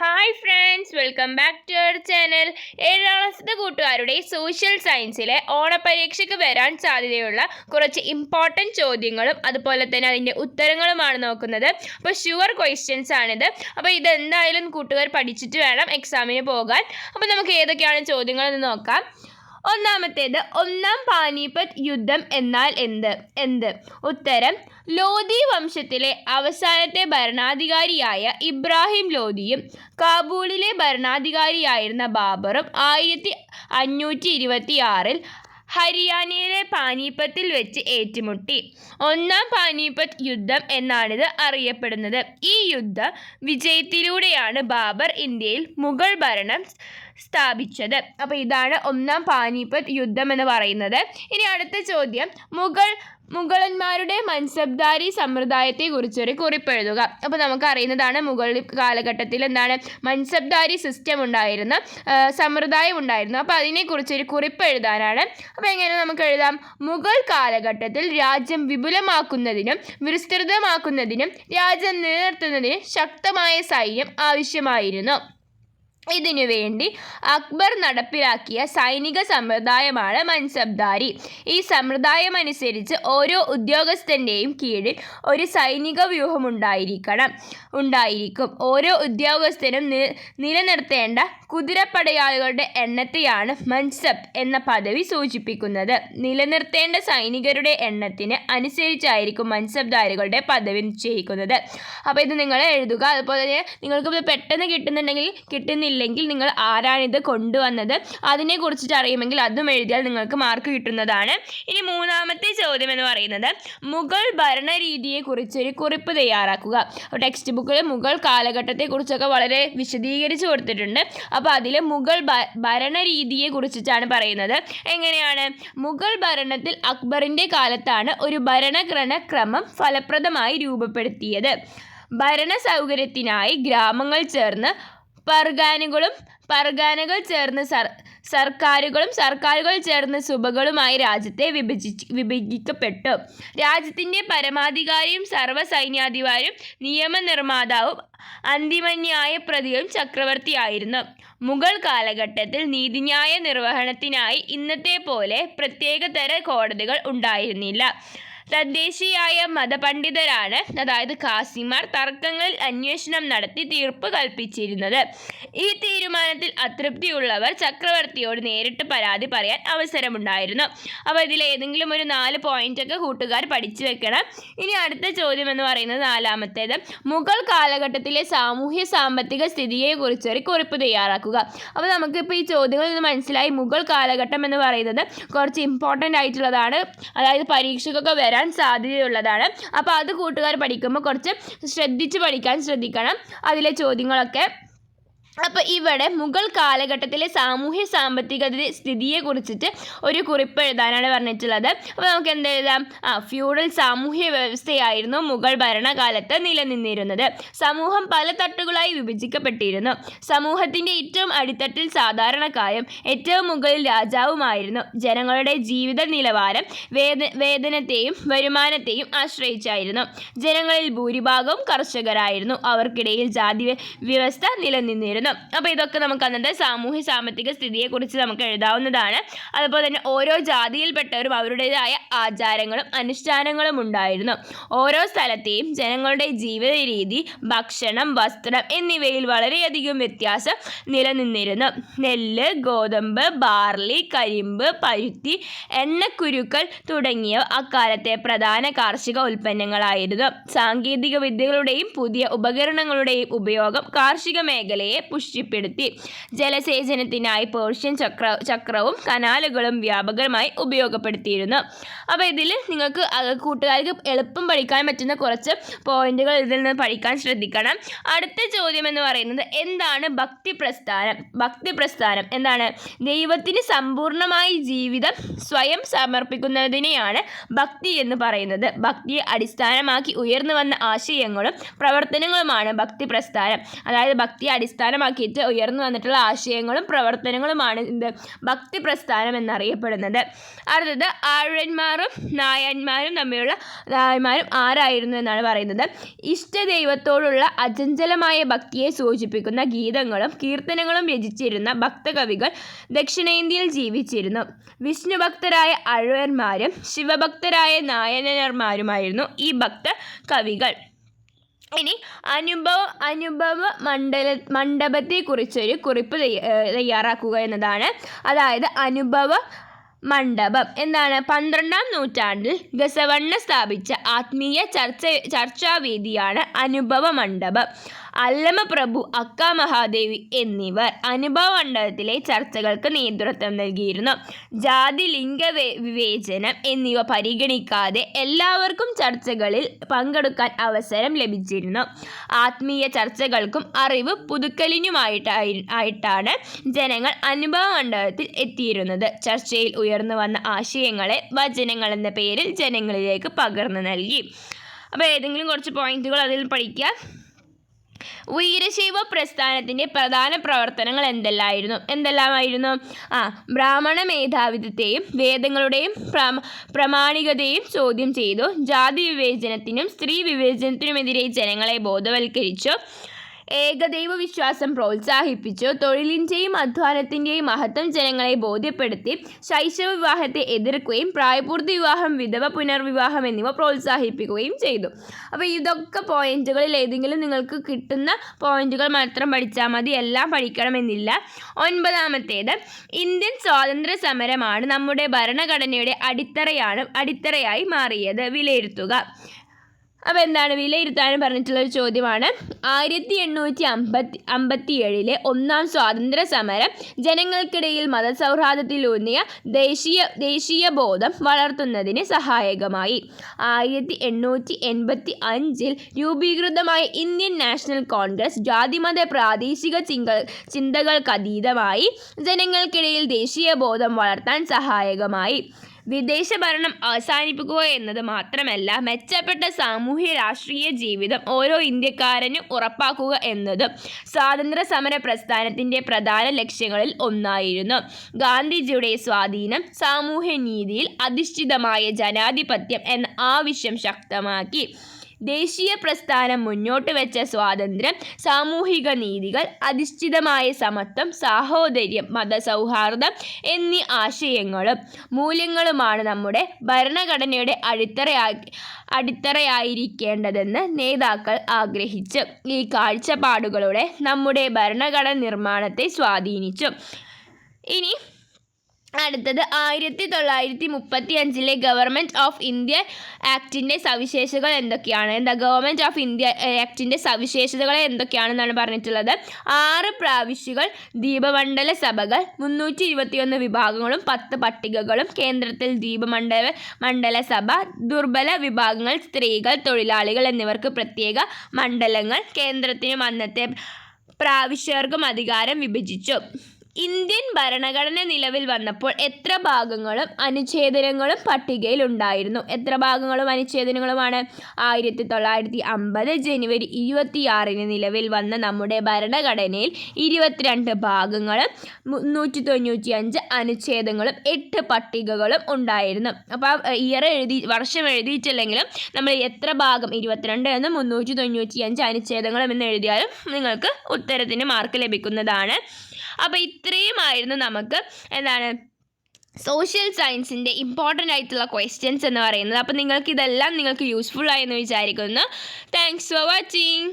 Hi friends, welcome back to our channel. 7ാം ക്ലാസ്സിലെ കൂട്ടുകാരുടെ സോഷ്യൽ സയൻസിലെ ഓണപരീക്ഷയ്ക്ക് വരാൻ സാധ്യതയുള്ള കുറച്ച് ഇമ്പോർട്ടൻറ്റ് ചോദ്യങ്ങളും അതുപോലെ തന്നെ അതിൻ്റെ ഉത്തരങ്ങളുമാണ് നോക്കുന്നത്. അപ്പോൾ ഷുവർ ക്വസ്റ്റ്യൻസ് ആണിത്. അപ്പോൾ ഇതെന്തായാലും കൂട്ടുകാർ പഠിച്ചിട്ട് വേണം എക്സാമിന് പോകാൻ. അപ്പോൾ നമുക്ക് ഏതൊക്കെയാണ് ചോദ്യങ്ങളെന്ന് നോക്കാം. ഒന്നാമത്തേത്, ഒന്നാം പാനിപത്ത് യുദ്ധം എന്നാൽ എന്ത്? ഉത്തരം, ലോധി വംശത്തിലെ അവസാനത്തെ ഭരണാധികാരിയായ ഇബ്രാഹിം ലോധിയും കാബൂളിലെ ഭരണാധികാരിയായിരുന്ന ബാബറും 1526 ഹരിയാനയിലെ പാനിപ്പത്തിൽ വെച്ച് ഏറ്റുമുട്ടി. ഒന്നാം പാനിപ്പത്ത് യുദ്ധം എന്നാണിത് അറിയപ്പെടുന്നത്. ഈ യുദ്ധ വിജയത്തിലൂടെയാണ് ബാബർ ഇന്ത്യയിൽ മുഗൾ ഭരണം സ്ഥാപിച്ചത്. അപ്പോൾ ഇതാണ് ഒന്നാം പാനിപ്പത്ത് യുദ്ധം എന്ന് പറയുന്നത്. ഇനി അടുത്ത ചോദ്യം, മുഗളന്മാരുടെ മൻസബ്ദാരി സമ്പ്രദായത്തെക്കുറിച്ചൊരു കുറിപ്പെഴുതുക. അപ്പോൾ നമുക്കറിയുന്നതാണ് മുഗൾ കാലഘട്ടത്തിൽ എന്താണ് മൻസബ്ദാരി സിസ്റ്റം ഉണ്ടായിരുന്നു, സമ്പ്രദായം ഉണ്ടായിരുന്നു. അപ്പോൾ അതിനെക്കുറിച്ചൊരു കുറിപ്പ് എഴുതാനാണ്. അപ്പോൾ എങ്ങനെ നമുക്ക് എഴുതാം? മുഗൾ കാലഘട്ടത്തിൽ രാജ്യം വിപുലമാക്കുന്നതിനും വിസ്തൃതമാക്കുന്നതിനും രാജ്യം നിലനിർത്തുന്നതിനും ശക്തമായ സൈന്യം ആവശ്യമായിരുന്നു. ഇതിനുവേണ്ടി അക്ബർ നടപ്പിലാക്കിയ സൈനിക സമ്പ്രദായമാണ് മൻസബ്ദാരി. ഈ സമ്പ്രദായം അനുസരിച്ച് ഓരോ ഉദ്യോഗസ്ഥൻ്റെയും കീഴിൽ ഒരു സൈനിക വ്യൂഹം ഉണ്ടായിരിക്കും. ഓരോ ഉദ്യോഗസ്ഥനും നിലനിർത്തേണ്ട കുതിരപ്പടയാളികളുടെ എണ്ണത്തെയാണ് മൻസബ് എന്ന പദവി സൂചിപ്പിക്കുന്നത്. നിലനിർത്തേണ്ട സൈനികരുടെ എണ്ണത്തിന് അനുസരിച്ചായിരിക്കും മൻസബ്ദാരികളുടെ പദവി നിശ്ചയിക്കുന്നത്. അപ്പോൾ ഇത് നിങ്ങൾ എഴുതുക. അതുപോലെ തന്നെ നിങ്ങൾക്ക് പെട്ടെന്ന് കിട്ടുന്നില്ലെങ്കിൽ നിങ്ങൾ ആരാണിത് കൊണ്ടുവന്നത് അതിനെക്കുറിച്ചിട്ട് അറിയുമെങ്കിൽ അതും എഴുതിയാൽ നിങ്ങൾക്ക് മാർക്ക് കിട്ടുന്നതാണ്. ഇനി മൂന്നാമത്തെ ചോദ്യം എന്ന് പറയുന്നത്, മുഗൾ ഭരണരീതിയെക്കുറിച്ചൊരു കുറിപ്പ് തയ്യാറാക്കുക. ടെക്സ്റ്റ് ബുക്കിൽ മുഗൾ കാലഘട്ടത്തെക്കുറിച്ചൊക്കെ വളരെ വിശദീകരിച്ച് കൊടുത്തിട്ടുണ്ട്. അപ്പോൾ അതിൽ മുഗൾ ഭരണരീതിയെ കുറിച്ചിട്ടാണ് പറയുന്നത്. എങ്ങനെയാണ്? മുഗൾ ഭരണത്തിൽ അക്ബറിൻ്റെ കാലത്താണ് ഒരു ഭരണഘടനക്രമം ഫലപ്രദമായി രൂപപ്പെടുത്തിയത്. ഭരണ സൗകര്യത്തിനായി ഗ്രാമങ്ങൾ ചേർന്ന് പർഗാനകൾ ചേർന്ന് സർക്കാരുകൾ ചേർന്ന് സുബകളുമായി രാജ്യത്തെ വിഭജിക്കപ്പെട്ടു. രാജ്യത്തിൻ്റെ പരമാധികാരിയും സർവ്വസൈന്യാധികാരിയും നിയമനിർമ്മാതാവും അന്തിമന്യായപ്രതിയും ചക്രവർത്തിയായിരുന്നു. മുഗൾ കാലഘട്ടത്തിൽ നീതിന്യായ നിർവഹണത്തിനായി ഇന്നത്തെ പോലെ പ്രത്യേകതര കോടതികൾ ഉണ്ടായിരുന്നില്ല. തദ്ദേശീയായ മതപണ്ഡിതരാണ്, അതായത് ഖാസിമാർ, തർക്കങ്ങളിൽ അന്വേഷണം നടത്തി തീർപ്പ് കൽപ്പിച്ചിരുന്നത്. ഈ തീരുമാനത്തിൽ അതൃപ്തിയുള്ളവർ ചക്രവർത്തിയോട് നേരിട്ട് പരാതി പറയാൻ അവസരമുണ്ടായിരുന്നു. അപ്പോൾ ഇതിൽ ഏതെങ്കിലും ഒരു 4 പോയിന്റൊക്കെ കൂട്ടുകാർ പഠിച്ചു വെക്കണം. ഇനി അടുത്ത ചോദ്യം എന്ന് പറയുന്നത് നാലാമത്തേത്, മുഗൾ കാലഘട്ടത്തിലെ സാമൂഹ്യ സാമ്പത്തിക സ്ഥിതിയെക്കുറിച്ചൊരു കുറിപ്പ് തയ്യാറാക്കുക. അപ്പോൾ നമുക്കിപ്പോൾ ഈ ചോദ്യങ്ങളിൽ നിന്ന് മനസ്സിലായി മുഗൾ കാലഘട്ടം എന്ന് പറയുന്നത് കുറച്ച് ഇമ്പോർട്ടൻ്റ് ആയിട്ടുള്ളതാണ്, അതായത് പരീക്ഷയ്ക്കൊക്കെ വരാൻ സാധ്യതയുള്ളതാണ്. അപ്പോൾ അത് കൂട്ടുകാർ പഠിക്കുമ്പോൾ കുറച്ച് ശ്രദ്ധിച്ച് പഠിക്കാൻ ശ്രദ്ധിക്കണം അതിലെ ചോദ്യങ്ങളൊക്കെ. അപ്പോൾ ഇവിടെ മുഗൾ കാലഘട്ടത്തിലെ സാമൂഹ്യ സാമ്പത്തിക സ്ഥിതിയെ കുറിച്ചിട്ട് ഒരു കുറിപ്പ് എഴുതാനാണ് പറഞ്ഞിട്ടുള്ളത്. അപ്പോൾ നമുക്ക് എന്ത് എഴുതാം? ഫ്യൂഡൽ സാമൂഹ്യ വ്യവസ്ഥയായിരുന്നു മുഗൾ ഭരണകാലത്ത് നിലനിന്നിരുന്നത്. സമൂഹം പല തട്ടുകളായി വിഭജിക്കപ്പെട്ടിരുന്നു. സമൂഹത്തിൻ്റെ ഏറ്റവും അടിത്തട്ടിൽ സാധാരണക്കാരും ഏറ്റവും മുകളിൽ രാജാവുമായിരുന്നു. ജനങ്ങളുടെ ജീവിത നിലവാരം വേതനത്തെയും വരുമാനത്തെയും ആശ്രയിച്ചായിരുന്നു. ജനങ്ങളിൽ ഭൂരിഭാഗവും കർഷകരായിരുന്നു. അവർക്കിടയിൽ ജാതി വ്യവസ്ഥ നിലനിന്നിരുന്നു. അപ്പോൾ ഇതൊക്കെ നമുക്ക് അന്നത്തെ സാമൂഹ്യ സാമ്പത്തിക സ്ഥിതിയെക്കുറിച്ച് നമുക്ക് എഴുതാവുന്നതാണ്. അതുപോലെ തന്നെ ഓരോ ജാതിയിൽപ്പെട്ടവരും അവരുടേതായ ആചാരങ്ങളും അനുഷ്ഠാനങ്ങളും ഉണ്ടായിരുന്നു. ഓരോ സ്ഥലത്തെയും ജനങ്ങളുടെ ജീവിത രീതി, ഭക്ഷണം, വസ്ത്രം എന്നിവയിൽ വളരെയധികം വ്യത്യാസം നിലനിന്നിരുന്നു. നെല്ല്, ഗോതമ്പ്, ബാർലി, കരിമ്പ്, പരുത്തി, എണ്ണക്കുരുക്കൾ തുടങ്ങിയവ അക്കാലത്തെ പ്രധാന കാർഷിക ഉൽപ്പന്നങ്ങളായിരുന്നു. സാങ്കേതിക വിദ്യകളുടെയും പുതിയ ഉപകരണങ്ങളുടെയും ഉപയോഗം കാർഷിക മേഖലയെ പുഷ്ടിപ്പെടുത്തി. ജലസേചനത്തിനായി പേർഷ്യൻ ചക്രവും കനാലുകളും വ്യാപകമായി ഉപയോഗപ്പെടുത്തിയിരുന്നു. അപ്പോൾ ഇതിൽ നിങ്ങൾക്ക് കൂട്ടുകാർക്ക് എളുപ്പം പഠിക്കാൻ പറ്റുന്ന കുറച്ച് പോയിന്റുകൾ ഇതിൽ നിന്ന് പഠിക്കാൻ ശ്രദ്ധിക്കണം. അടുത്ത ചോദ്യം എന്ന് പറയുന്നത്, എന്താണ് ഭക്തി പ്രസ്ഥാനം എന്താണ്? ദൈവത്തിന് സമ്പൂർണ്ണമായി ജീവിതം സ്വയം സമർപ്പിക്കുന്നതിനെയാണ് ഭക്തി എന്ന് പറയുന്നത്. ഭക്തിയെ അടിസ്ഥാനമാക്കി ഉയർന്നു വന്ന ആശയങ്ങളും പ്രവർത്തനങ്ങളുമാണ് ഭക്തി പ്രസ്ഥാനം. അതായത് ഭക്തിയെ അടിസ്ഥാനമാക്കി അടിസ്ഥാനമാക്കിയിട്ട് ഉയർന്നു വന്നിട്ടുള്ള ആശയങ്ങളും പ്രവർത്തനങ്ങളുമാണ് എന്ത് ഭക്തി പ്രസ്ഥാനം എന്നറിയപ്പെടുന്നത്. അടുത്തത് ആഴ്വന്മാരും നായന്മാരും തമ്മിലുള്ള നായന്മാരും ആരായിരുന്നു എന്നാണ് പറയുന്നത്. ഇഷ്ടദൈവത്തോടുള്ള അചഞ്ചലമായ ഭക്തിയെ സൂചിപ്പിക്കുന്ന ഗീതങ്ങളും കീർത്തനങ്ങളും രചിച്ചിരുന്ന ഭക്തകവികൾ ദക്ഷിണേന്ത്യയിൽ ജീവിച്ചിരുന്നു. വിഷ്ണുഭക്തരായ ആഴ്വന്മാരും ശിവഭക്തരായ നായന്മാരുമായിരുന്നു ഈ ഭക്ത കവികൾ. ഇനി അനുഭവ മണ്ഡപത്തെക്കുറിച്ചൊരു കുറിപ്പ് തയ്യാറാക്കുക എന്നതാണ്. അതായത് അനുഭവ മണ്ഡപം എന്താണ്? 12-ാം നൂറ്റാണ്ടിൽ ഗസവണ്ണ സ്ഥാപിച്ച ആത്മീയ ചർച്ചാവേദിയാണ് അനുഭവ മണ്ഡപം. അല്ലമപ്രഭു, അക്ക മഹാദേവി എന്നിവർ അനുഭവ മണ്ഡപത്തിലെ ചർച്ചകൾക്ക് നേതൃത്വം നൽകിയിരുന്നു. ജാതി, ലിംഗ വിവേചനം എന്നിവ പരിഗണിക്കാതെ എല്ലാവർക്കും ചർച്ചകളിൽ പങ്കെടുക്കാൻ അവസരം ലഭിച്ചിരുന്നു. ആത്മീയ ചർച്ചകൾക്കും അറിവ് പുതുക്കലിനുമായിട്ടാണ് ജനങ്ങൾ അനുഭവ മണ്ഡപത്തിൽ എത്തിയിരുന്നത്. ചർച്ചയിൽ ഉയർന്നു വന്ന ആശയങ്ങളെ വചനങ്ങൾ എന്ന പേരിൽ ജനങ്ങളിലേക്ക് പകർന്നു നൽകി. അപ്പോൾ ഏതെങ്കിലും കുറച്ച് പോയിന്റുകൾ അതിൽ പഠിക്കുക. വീരശൈവ പ്രസ്ഥാനത്തിൻ്റെ പ്രധാന പ്രവർത്തനങ്ങൾ എന്തെല്ലാമായിരുന്നു? ബ്രാഹ്മണ മേധാവിത്വത്തെയും വേദങ്ങളുടെയും പ്രാമാണികതയും ചോദ്യം ചെയ്തു. ജാതി വിവേചനത്തിനും സ്ത്രീ വിവേചനത്തിനുമെതിരെ ജനങ്ങളെ ബോധവൽക്കരിച്ചു. ഏകദൈവ വിശ്വാസം പ്രോത്സാഹിപ്പിച്ചു. തൊഴിലിൻ്റെയും അധ്വാനത്തിൻ്റെയും മഹത്വം ജനങ്ങളെ ബോധ്യപ്പെടുത്തി. ശൈശവ വിവാഹത്തെ എതിർക്കുകയും പ്രായപൂർത്തി വിവാഹം, വിധവ പുനർവിവാഹം എന്നിവ പ്രോത്സാഹിപ്പിക്കുകയും ചെയ്തു. അപ്പോൾ ഇതൊക്കെ പോയിന്റുകളിൽ ഏതെങ്കിലും നിങ്ങൾക്ക് കിട്ടുന്ന പോയിന്റുകൾ മാത്രം പഠിച്ചാൽ മതി, എല്ലാം പഠിക്കണമെന്നില്ല. 9-ാമത്തേത് ഇന്ത്യൻ സ്വാതന്ത്ര്യ സമരമാണ് നമ്മുടെ ഭരണഘടനയുടെ അടിത്തറയായി മാറിയത്. വിലയിരുത്തുക. അപ്പോൾ എന്താണ് വിലയിരുത്താനും പറഞ്ഞിട്ടുള്ളൊരു ചോദ്യമാണ്. 1857 ഒന്നാം സ്വാതന്ത്ര്യ സമരം ജനങ്ങൾക്കിടയിൽ മതസൗഹാർദ്ദത്തിലൂന്നിയ ദേശീയ ബോധം വളർത്തുന്നതിന് സഹായകമായി. 1885 രൂപീകൃതമായ ഇന്ത്യൻ നാഷണൽ കോൺഗ്രസ് ജാതിമത പ്രാദേശിക ചിന്തകൾക്കതീതമായി ജനങ്ങൾക്കിടയിൽ ദേശീയ ബോധം വളർത്താൻ സഹായകമായി. വിദേശ ഭരണം അവസാനിപ്പിക്കുക എന്നത് മാത്രമല്ല, മെച്ചപ്പെട്ട സാമൂഹ്യ രാഷ്ട്രീയ ജീവിതം ഓരോ ഇന്ത്യക്കാരനും ഉറപ്പാക്കുക എന്നതും സ്വാതന്ത്ര്യ സമര പ്രസ്ഥാനത്തിൻ്റെ പ്രധാന ലക്ഷ്യങ്ങളിൽ ഒന്നായിരുന്നു. ഗാന്ധിജിയുടെ സ്വാധീനം സാമൂഹ്യനീതിയിൽ അധിഷ്ഠിതമായ ജനാധിപത്യം എന്ന ആവശ്യം ശക്തമാക്കി. ദേശീയ പ്രസ്ഥാനം മുന്നോട്ട് വെച്ച സ്വാതന്ത്ര്യം, സാമൂഹിക നീതികൾ അധിഷ്ഠിതമായ സമത്വം, സാഹോദര്യം, മതസൗഹാർദ്ദം എന്നീ ആശയങ്ങളും മൂല്യങ്ങളുമാണ് നമ്മുടെ ഭരണഘടനയുടെ അടിത്തറയായിരിക്കേണ്ടതെന്ന് നേതാക്കൾ ആഗ്രഹിച്ചു. ഈ കാഴ്ചപ്പാടുകളുടെ നമ്മുടെ ഭരണഘടന നിർമ്മാണത്തെ സ്വാധീനിച്ചു. ഇനി അടുത്തത് 1935 ഗവൺമെൻറ് ഓഫ് ഇന്ത്യ ആക്ടിൻ്റെ സവിശേഷതകൾ എന്തൊക്കെയാണ്? ഗവൺമെൻറ് ഓഫ് ഇന്ത്യ ആക്ടിൻ്റെ സവിശേഷതകൾ എന്തൊക്കെയാണെന്നാണ് പറഞ്ഞിട്ടുള്ളത്. 6 പ്രാവിശ്യകൾ ദീപമണ്ഡല സഭകൾ, 321 വിഭാഗങ്ങളും 10 പട്ടികകളും, കേന്ദ്രത്തിൽ ദീപമണ്ഡല സഭ, ദുർബല വിഭാഗങ്ങൾ, സ്ത്രീകൾ, തൊഴിലാളികൾ എന്നിവർക്ക് പ്രത്യേക മണ്ഡലങ്ങൾ, കേന്ദ്രത്തിനും അന്നത്തെ പ്രാവിശ്യർക്കും അധികാരം വിഭജിച്ചു. ഇന്ത്യൻ ഭരണഘടന നിലവിൽ വന്നപ്പോൾ എത്ര ഭാഗങ്ങളും അനുച്ഛേദങ്ങളും പട്ടികയിൽ ഉണ്ടായിരുന്നു? എത്ര ഭാഗങ്ങളും അനുച്ഛേദങ്ങളുമാണ്? 1950 ജനുവരി 26 നിലവിൽ വന്ന നമ്മുടെ ഭരണഘടനയിൽ 22 ഭാഗങ്ങളും 395 അനുച്ഛേദങ്ങളും 8 പട്ടികകളും ഉണ്ടായിരുന്നു. അപ്പോൾ വർഷം എഴുതിയിട്ടില്ലെങ്കിലും നമ്മൾ എത്ര ഭാഗം 22 എന്നും 395 അനുച്ഛേദങ്ങളും എന്ന് എഴുതിയാലും നിങ്ങൾക്ക് ഉത്തരത്തിന് മാർക്ക് ലഭിക്കുന്നതാണ്. അപ്പോൾ ഇത്രയുമായിരുന്നു നമുക്ക് സോഷ്യൽ സയൻസിൻ്റെ ഇമ്പോർട്ടൻ്റ് ആയിട്ടുള്ള ക്വസ്റ്റ്യൻസ് എന്ന് പറയുന്നത്. അപ്പോൾ നിങ്ങൾക്ക് ഇതെല്ലാം യൂസ്ഫുൾ ആയെന്ന് വിചാരിക്കുന്നു. Thanks for watching.